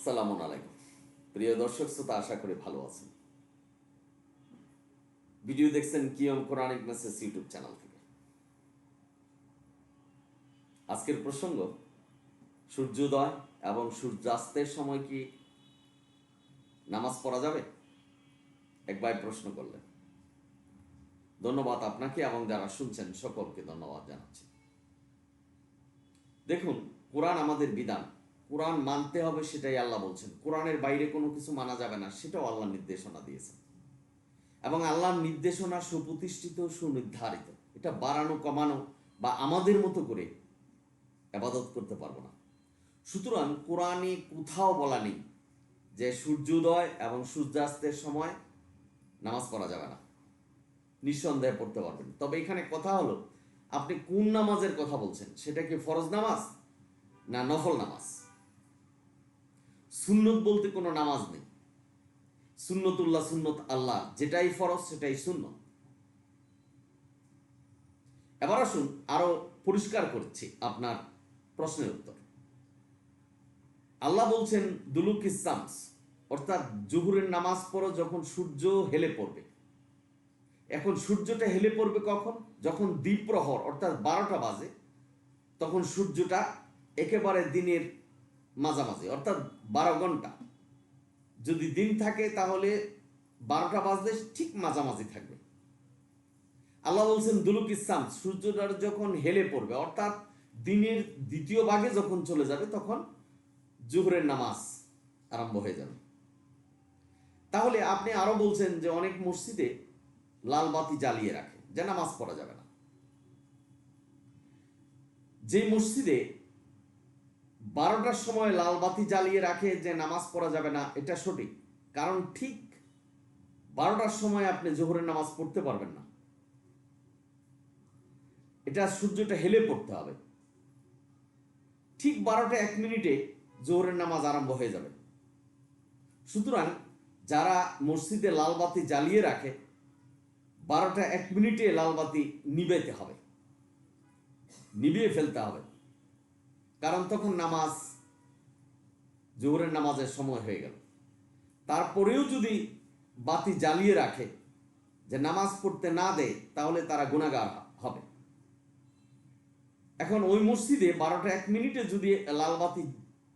আসসালামু আলাইকুম প্রিয় দর্শক শ্রোতা, আশা করি ভালো আছেন। ভিডিও দেখছেন কিয়ম কোরআনিক মেসেজ ইউটিউব চ্যানেল থেকে। আজকের প্রসঙ্গ সূর্যোদয় এবং সূর্যাস্তের সময় কি নামাজ পড়া যাবে? এক ভাই প্রশ্ন করলেন। ধন্যবাদ আপনাকে এবং যারা শুনছেন সকলকে ধন্যবাদ জানাচ্ছি। দেখুন, কোরআন আমাদের বিধান, কোরআন মানতে হবে, সেটাই আল্লাহ বলছেন। কোরআনের বাইরে কোনো কিছু মানা যাবে না, সেটাও আল্লাহ নির্দেশনা দিয়েছেন। এবং আল্লাহর নির্দেশনা সুপ্রতিষ্ঠিত, সুনির্ধারিত। এটা বাড়ানো কমানো বা আমাদের মতো করে ইবাদত করতে পারবো না। সুতরাং কোরআনে কোথাও বলা নেই যে সূর্যোদয় এবং সূর্যাস্তের সময় নামাজ পড়া যাবে না। নিঃসন্দেহে পড়তে পারবেন। তবে এখানে কথা হলো, আপনি কোন নামাজের কথা বলছেন? সেটা কি ফরজ নামাজ না নফল নামাজ? সুন্নত বলতে কোনো নামাজ নেই। সুন্নতুল্লাহ, সুন্নত আল্লাহ, যেটাই ফরজ সেটাই সুন্নত। এবার আসুন আরো পরিষ্কার করছি আপনার প্রশ্নের উত্তর। আল্লাহ বলছেন দুলুক ইসামস, অর্থাৎ জোহরের নামাজ পড়ো যখন সূর্য হেলে পড়বে। এখন সূর্যটা হেলে পড়বে কখন? যখন দ্বিপ্রহর অর্থাৎ 12টা বাজে, তখন সূর্যটা একেবারে দিনের মাঝামাঝি অর্থাৎ 12 ঘন্টা। যদি দিন থাকে তাহলে 12টা বাজলে ঠিক মাঝামাঝি থাকবে। আল্লাহ বলছেন দুলুক ইসাম, সূর্যটা যখন হেলে পড়বে অর্থাৎ দিনের দ্বিতীয় ভাগে যখন চলে যাবে, তখন জোহরের নামাজ আরম্ভ হয়ে যাবে। তাহলে আপনি আরো বলছেন যে অনেক মসজিদে লাল বাতি জ্বালিয়ে রাখে, যে নামাজ পড়া যাবে না। যে মসজিদে 12টার সময় লাল বাতি জ্বালিয়ে রাখে যে নামাজ পড়া যাবে না, এটা সঠিক। কারণ ঠিক 12টার সময় আপনি জোহরের নামাজ পড়তে পারবেন না। এটা সূর্যটা হেলে পড়তে হবে। ঠিক 12টা 1 মিনিটে জোহরের নামাজ আরম্ভ হয়ে যাবে। সুতরাং যারা মসজিদে লাল বাতি জ্বালিয়ে রাখে, 12টা 1 মিনিটে লাল বাতি নিভাইতে হবে, নিভিয়ে ফেলতে হবে। কারণ তখন নামাজ, জোহরের নামাজের সময় হয়ে গেল। তারপরেও যদি বাতি জ্বালিয়ে রাখে, যে নামাজ পড়তে না দেয়, তাহলে তারা গুনাহগার হবে। এখন ওই মসজিদে 12টা 1 মিনিটে যদি লাল বাতি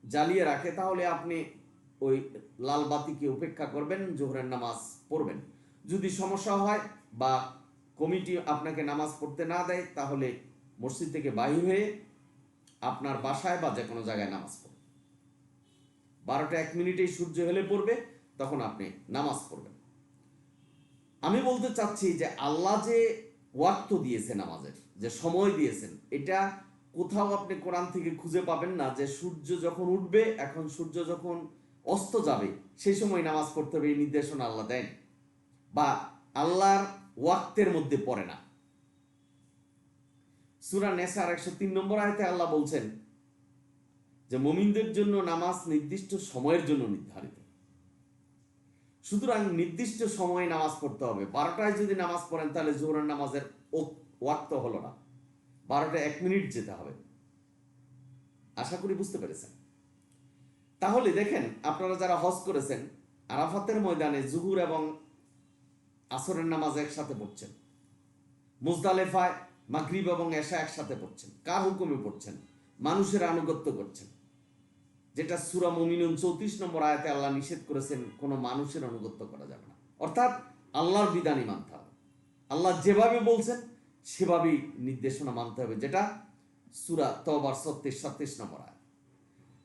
জ্বালিয়ে রাখে, তাহলে আপনি ওই লাল বাতিকে উপেক্ষা করবেন, জোহরের নামাজ পড়বেন। যদি সমস্যা হয় বা কমিটি আপনাকে নামাজ পড়তে না দেয়, তাহলে মসজিদ থেকে বাহির হয়ে আপনার বাসায় বা যে কোনো জায়গায় নামাজ পড়বেন। 12টা 1 মিনিটেই সূর্য হেলে পড়বে, তখন আপনি নামাজ পড়বেন। আমি বলতে চাচ্ছি যে আল্লাহ যে ওয়াক্ত দিয়েছেন, নামাজের যে সময় দিয়েছেন, এটা কোথাও আপনি কোরআন থেকে খুঁজে পাবেন না যে সূর্য যখন উঠবে, এখন সূর্য যখন অস্ত যাবে সেই সময় নামাজ পড়তে হবে, এই নির্দেশনা আল্লাহ দেন বা আল্লাহর ওয়াক্তের মধ্যে পড়ে না। সূরা নেসার 103 নম্বর আয়াতে আল্লাহ বলছেন যে মুমিনদের জন্য নামাজ নির্দিষ্ট সময়ের জন্য নির্ধারিত। সুতরাং নির্দিষ্ট সময়ে নামাজ পড়তে হবে। 12টায় যদি নামাজ পড়েন, তাহলে জোহরের নামাজের ওয়াক্ত হলো না, 12টা 1 মিনিট যেতে হবে। আশা করি বুঝতে পেরেছেন। তাহলে দেখেন, আপনারা যারা হজ করেছেন, আরাফাতের ময়দানে জুহুর এবং আসরের নামাজ একসাথে পড়ছেন, মুজদালেফায় মাগরিব এবং এশা একসাথে পড়ছেন। কার হুকুমে পড়ছেন? মানুষের আনুগত্য করছেন, যেটা সূরা মুমিনুন 34 নম্বর আয়াতে আল্লাহ নিষেধ করেছেন, কোনো মানুষের আনুগত্য করা যাবে না। অর্থাৎ আল্লাহর বিধানই মানতে হবে। আল্লাহ যেভাবে বলছেন সেভাবেই নির্দেশনা মানতে হবে, যেটা সূরা তওবার 36 নম্বর আয়াত।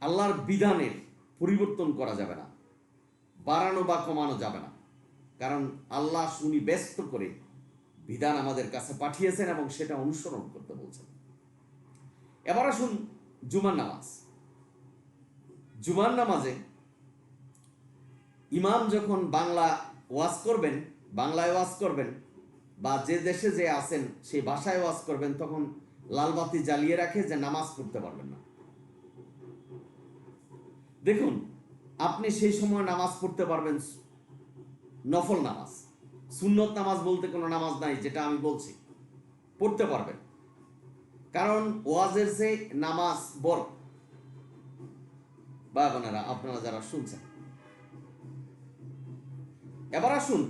আল্লাহর বিধানের পরিবর্তন করা যাবে না, বাড়ানো বা কমানো যাবে না। কারণ আল্লাহ সুনির্দিষ্ট করে বিধান আমাদের কাছে পাঠিয়েছেন এবং সেটা অনুসরণ করতে বলছেন। এবার আসুন জুমার নামাজ। জুমার নামাজে ইমাম যখন বাংলায় ওয়াজ করবেন বা যে দেশে যে আছেন সেই ভাষায় ওয়াজ করবেন, তখন লাল বাতি জ্বালিয়ে রাখে যে নামাজ পড়তে পারবেন না। দেখুন, আপনি সেই সময় নামাজ পড়তে পারবেন নফল নামাজ। সুন্নত নামাজ বলতে কোনো নামাজ নাই, যেটা আমি বলছি, পড়তে পারবেন। কারণ ওয়াজের যে নামাজ বড়, বা বোনেরা, আপনারা যারা শুনছেন, এবার আসুন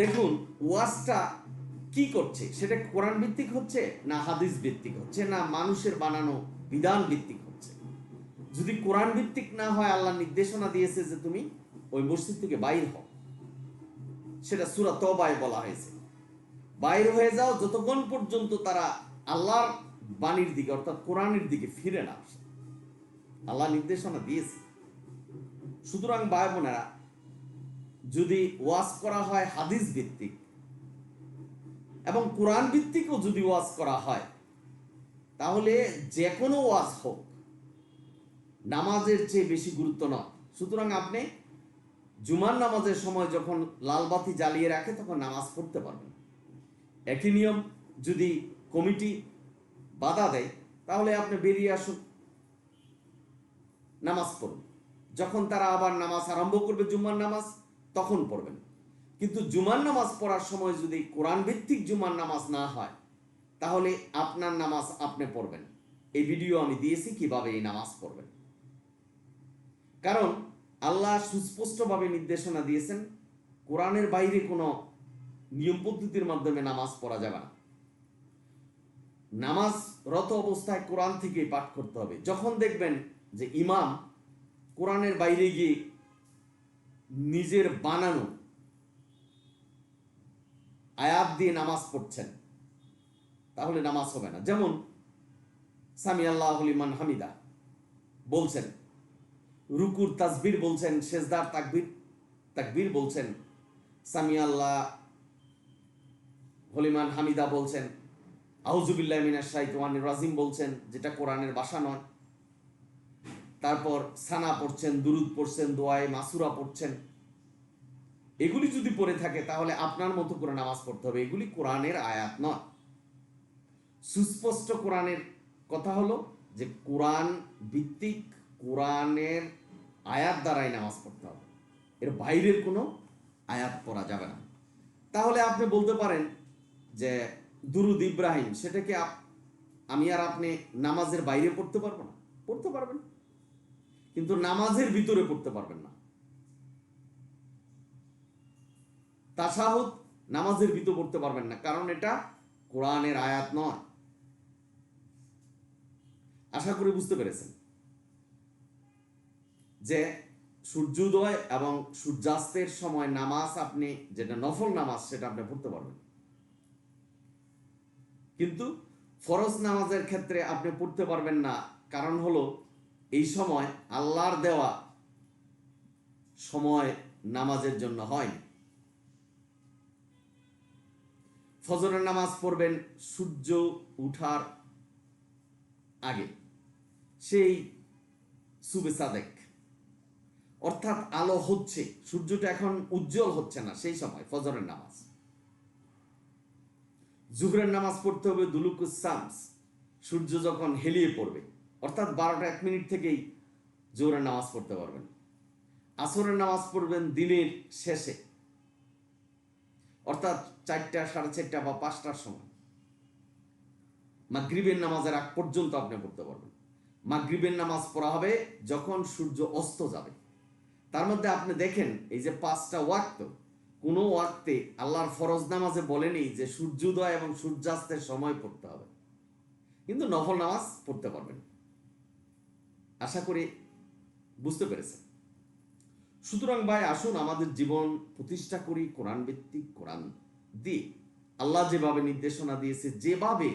দেখুন ওয়াজটা কি করছে, সেটা কোরআন ভিত্তিক হচ্ছে না হাদিস ভিত্তিক হচ্ছে না মানুষের বানানো বিধান ভিত্তিক হচ্ছে। যদি কোরআন ভিত্তিক না হয়, আল্লাহ নির্দেশনা দিয়েছে যে তুমি ওই মসজিদ থেকে বাইর হও, সেটা সূরা তওবায় বলা হয়েছে, বাইর হয়ে যাও যতক্ষণ পর্যন্ত তারা আল্লাহর বাণীর দিকে অর্থাৎ কোরআনের দিকে ফিরে না আসে। আল্লাহ নির্দেশনা দিয়েছে। সুতরাং ভাই বোনেরা, যদি ওয়াজ করা হয় হাদিস ভিত্তিক এবং কোরআন ভিত্তিকও যদি ওয়াজ করা হয়, তাহলে যে কোনো ওয়াজ হোক নামাজের চেয়ে বেশি গুরুত্ব নয়। সুতরাং আপনি জুমার নামাজের সময় যখন লাল বাতি জ্বালিয়ে রাখে তখন নামাজ পড়তে পারবেন। একই নিয়ম যদি কমিটি বাধা দেয়, তাহলে আপনি বেরিয়ে আসুন, নামাজ পড়ুন। যখন তারা আবার নামাজ আরম্ভ করবে জুমার নামাজ, তখন পড়বেন। কিন্তু জুমার নামাজ পড়ার সময় যদি কোরআন ভিত্তিক জুমার নামাজ না হয়, তাহলে আপনার নামাজ আপনি পড়বেন। এই ভিডিও আমি দিয়েছি কিভাবে এই নামাজ পড়বেন। কারণ আল্লাহ সুস্পষ্টভাবে নির্দেশনা দিয়েছেন, কোরআনের বাইরে কোনো নিয়ম পদ্ধতির মাধ্যমে নামাজ পড়া যাবে না। নামাজ রত অবস্থায় কোরআন থেকেই পাঠ করতে হবে। যখন দেখবেন যে ইমাম কোরআনের বাইরে গিয়ে নিজের বানানো আয়াত দিয়ে নামাজ পড়ছেন, তাহলে নামাজ হবে না। যেমন সামি আল্লাহু লিমান হামিদা বলছেন, রুকুর তাসবির বলছেন, সেজদার তাকবীর বলছেন, সামি আল্লাহ লিমান হামিদা বলছেন, আউযু বিল্লাহি মিনাশ শাইতানির রাজিম বলছেন, যেটা কোরআনের ভাষা নয়। তারপর সানা পড়ছেন, দুরুদ পড়ছেন, দোয়ায়ে মাসুরা পড়ছেন। এগুলি যদি পড়ে থাকে তাহলে আপনার মতো করে নামাজ পড়তে হবে। এগুলি কোরআনের আয়াত নয়। সুস্পষ্ট কোরআনের কথা হলো যে কোরআন ভিত্তিক কোরআনের আয়াত দ্বারাই নামাজ পড়তে হবে, এর বাইরের কোনো আয়াত পড়া যাবে না। তাহলে আপনি বলতে পারেন যে দুরুদ ইব্রাহিম, সেটাকে আমি আর আপনি নামাজের বাইরে পড়তে পারবো না? পড়তে পারবেন, কিন্তু নামাজের ভিতরে পড়তে পারবেন না। তাশাহুদ নামাজের ভিতরে পড়তে পারবেন না, কারণ এটা কোরআনের আয়াত নয়। আশা করি বুঝতে পেরেছেন যে সূর্যোদয় এবং সূর্যাস্তের সময় নামাজ, আপনি যেটা নফল নামাজ, সেটা আপনি পড়তে পারবেন, কিন্তু ফরজ নামাজের ক্ষেত্রে আপনি পড়তে পারবেন না। কারণ হলো এই সময় আল্লাহর দেওয়া সময় নামাজের জন্য হয়নি। ফজরের নামাজ পড়বেন সূর্য উঠার আগে, সেই সুবে সাদেক, অর্থাৎ আলো হচ্ছে, সূর্যটা এখন উজ্জ্বল হচ্ছে না, সেই সময় ফজরের নামাজ। জুহরের নামাজ পড়তে হবে দুলুকুস শামস, সূর্য যখন হেলিয়ে পড়বে, অর্থাৎ 12টা 1 মিনিট থেকেই জোহরের নামাজ পড়তে পারবেন। আসরের নামাজ পড়বেন দিনের শেষে, অর্থাৎ 4টা, 4:30 বা 5টার সময়। মাগরিবের নামাজের আগ পর্যন্ত আপনি পড়তে পারবেন। মাগরিবের নামাজ পড়া হবে যখন সূর্য অস্ত যাবে। তার মধ্যে আপনি দেখেন এই যে 5টা ওয়াক্ত, কোনো ওয়াক্তে আল্লাহর ফরজ নামাজে বলেনি যে সূর্যোদয় এবং সূর্যাস্তের সময় পড়তে হবে, কিন্তু নফল নামাজ পড়তে পারবেন। আশা করি বুঝতে পেরেছেন। সুতরাং ভাই, আসুন আমাদের জীবন প্রতিষ্ঠা করি কোরআন ভিত্তিক, কোরআন দিয়ে। আল্লাহ যেভাবে নির্দেশনা দিয়েছে, যেভাবে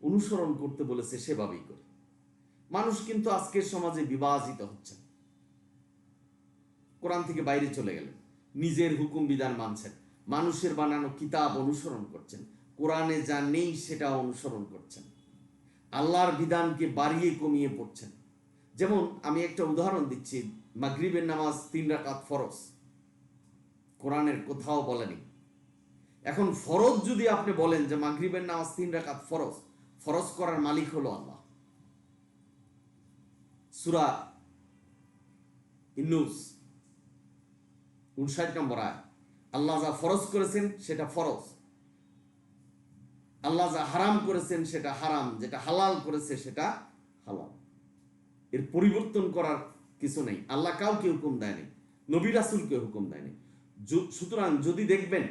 অনুসরণ করতে বলেছে, সেভাবেই করি। মানুষ কিন্তু আজকের সমাজে বিভাজিত হচ্ছে, কোরআন থেকে বাইরে চলে গেলেন, নিজের হুকুম বিধান মানছেন, মানুষের বানানো কিতাব অনুসরণ করছেন, কোরআনে যা নেই সেটা অনুসরণ করছেন, আল্লাহর বিধানকে বাড়িয়ে কমিয়ে পড়ছেন। যেমন আমি একটা উদাহরণ দিচ্ছি, মাগরিবের নামাজ 3 রাকাত ফরজ, কোরআনের কোথাও বলেনি। এখন ফরজ যদি আপনি বলেন যে মাগরিবের নামাজ 3 রাকাত ফরজ, ফরজ করার মালিক হলো আল্লাহ। সূরা ইউনূস 59 নম্বর আয়াত, আল্লাহ যা ফরজ করেছেন সেটা ফরজ, আল্লাহ যা হারাম করেছেন সেটা হারাম, যেটা হালাল করেছে সেটা হালাল। এর পরিবর্তন করার কিছু নেই, আল্লাহ কাউকে হুকুম দেয়নি, নবী রাসূলকে হুকুম দেয়নি। সুতরাং যদি দেখবেন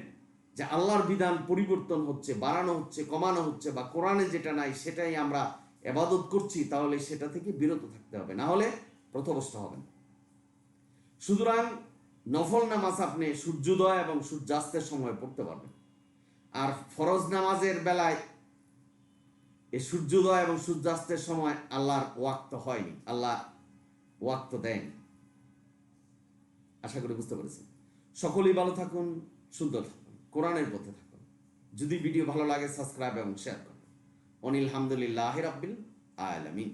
যে আল্লাহর বিধান পরিবর্তন হচ্ছে, বাড়ানো হচ্ছে, কমানো হচ্ছে, বা কোরআনে যেটা নাই সেটাই আমরা ইবাদত করছি, তাহলে সেটা থেকে বিরত থাকতে হবে, না হলে পথভ্রষ্ট হবেন। সুতরাং নফল নামাজ আপনি সূর্যোদয় এবং সূর্যাস্তের সময় পড়তে পারবেন। আর ফরজ নামাজের বেলায় এই সূর্যোদয় এবং সূর্যাস্তের সময় আল্লাহর ওয়াক্ত হয়নি, আল্লাহ ওয়াক্ত দেয়নি। আশা করি বুঝতে পেরেছেন। সকলেই ভালো থাকুন, সুন্দর থাকুন, কোরআনের পথে থাকুন। যদি ভিডিও ভালো লাগে সাবস্ক্রাইব এবং শেয়ার করুন। অনিল হামদুলিল্লাহ রাব্বিল আলামিন।